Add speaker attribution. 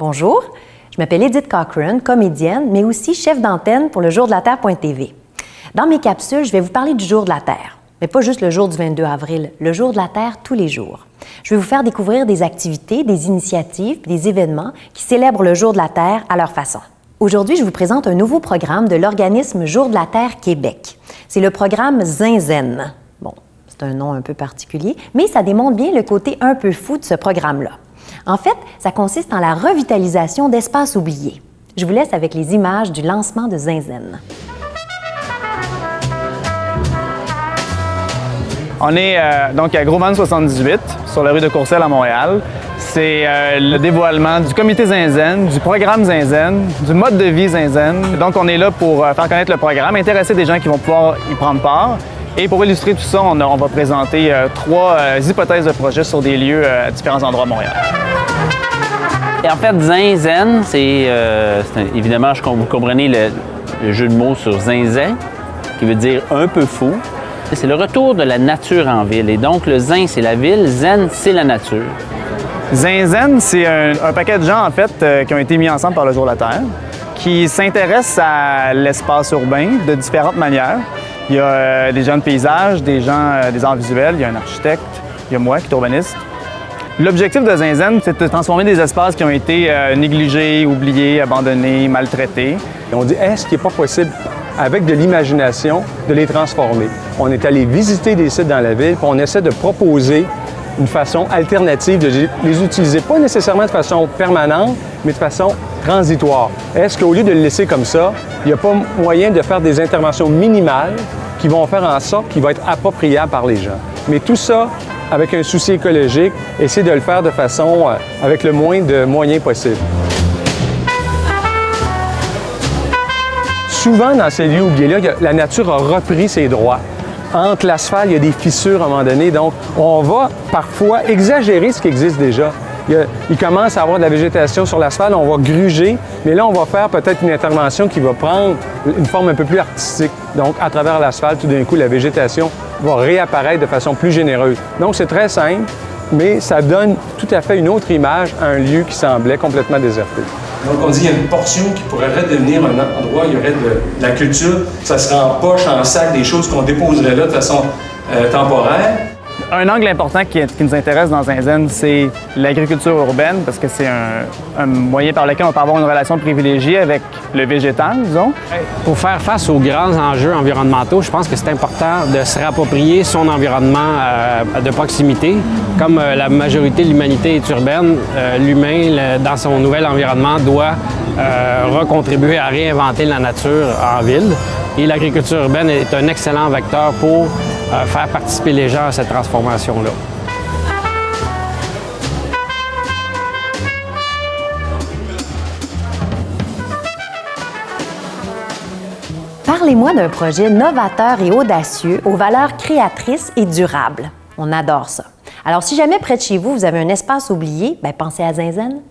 Speaker 1: Bonjour, je m'appelle Edith Cochrane, comédienne, mais aussi chef d'antenne pour le Jour de la Terre.tv. Dans mes capsules, je vais vous parler du Jour de la Terre, mais pas juste le jour du 22 avril, le Jour de la Terre tous les jours. Je vais vous faire découvrir des activités, des initiatives, des événements qui célèbrent le Jour de la Terre à leur façon. Aujourd'hui, je vous présente un nouveau programme de l'organisme Jour de la Terre Québec. C'est le programme Zinzen. Bon, c'est un nom un peu particulier, mais ça démontre bien le côté un peu fou de ce programme-là. En fait, ça consiste en la revitalisation d'espaces oubliés. Je vous laisse avec les images du lancement de Zinzen.
Speaker 2: On est donc à Gros-Van 78, sur la rue de Courcelles à Montréal. C'est le dévoilement du comité Zinzen, du programme Zinzen, du mode de vie Zinzen. Donc, on est là pour faire connaître le programme, intéresser des gens qui vont pouvoir y prendre part. Et pour illustrer tout ça, on va présenter trois hypothèses de projet sur des lieux à différents endroits de Montréal.
Speaker 3: Et en fait, Zinzen, c'est évidemment, vous comprenez le jeu de mots sur zinzin, qui veut dire un peu fou. C'est le retour de la nature en ville. Et donc, le zin, c'est la ville, zen, c'est la nature.
Speaker 2: Zinzen, c'est un paquet de gens, en fait, qui ont été mis ensemble par le Jour de la Terre, qui s'intéressent à l'espace urbain de différentes manières. Il y a des gens de paysage, des gens des arts visuels, il y a un architecte, il y a moi qui est urbaniste. L'objectif de Zinzen, c'est de transformer des espaces qui ont été négligés, oubliés, abandonnés, maltraités.
Speaker 4: Et on dit, est-ce qu'il n'est pas possible, avec de l'imagination, de les transformer? On est allé visiter des sites dans la ville, puis on essaie de proposer une façon alternative de les utiliser, pas nécessairement de façon permanente, mais de façon transitoire. Est-ce qu'au lieu de le laisser comme ça, il n'y a pas moyen de faire des interventions minimales qui vont faire en sorte qu'il va être appropriable par les gens? Mais tout ça, avec un souci écologique, essayer de le faire de façon avec le moins de moyens possible. Souvent, dans ces lieux oubliés-là, la nature a repris ses droits. Entre l'asphalte, il y a des fissures à un moment donné, donc on va parfois exagérer ce qui existe déjà. Il commence à avoir de la végétation sur l'asphalte, on va gruger, mais là, on va faire peut-être une intervention qui va prendre une forme un peu plus artistique. Donc, à travers l'asphalte, tout d'un coup, la végétation va réapparaître de façon plus généreuse. Donc, c'est très simple, mais ça donne tout à fait une autre image à un lieu qui semblait complètement déserté.
Speaker 5: Donc, on dit qu'il y a une portion qui pourrait redevenir un endroit, il y aurait de la culture, ça serait en poche, en sac, des choses qu'on déposerait là de façon temporaire.
Speaker 2: Un angle important qui nous intéresse dans Zinzen, c'est l'agriculture urbaine, parce que c'est un moyen par lequel on peut avoir une relation privilégiée avec le végétal, disons.
Speaker 6: Pour faire face aux grands enjeux environnementaux, je pense que c'est important de se réapproprier son environnement de proximité. Comme la majorité de l'humanité est urbaine, l'humain, dans son nouvel environnement, doit recontribuer à réinventer la nature en ville. Et l'agriculture urbaine est un excellent vecteur pour faire participer les gens à cette transformation-là.
Speaker 1: Parlez-moi d'un projet novateur et audacieux aux valeurs créatrices et durables. On adore ça. Alors, si jamais près de chez vous, vous avez un espace oublié, pensez à Zinzen.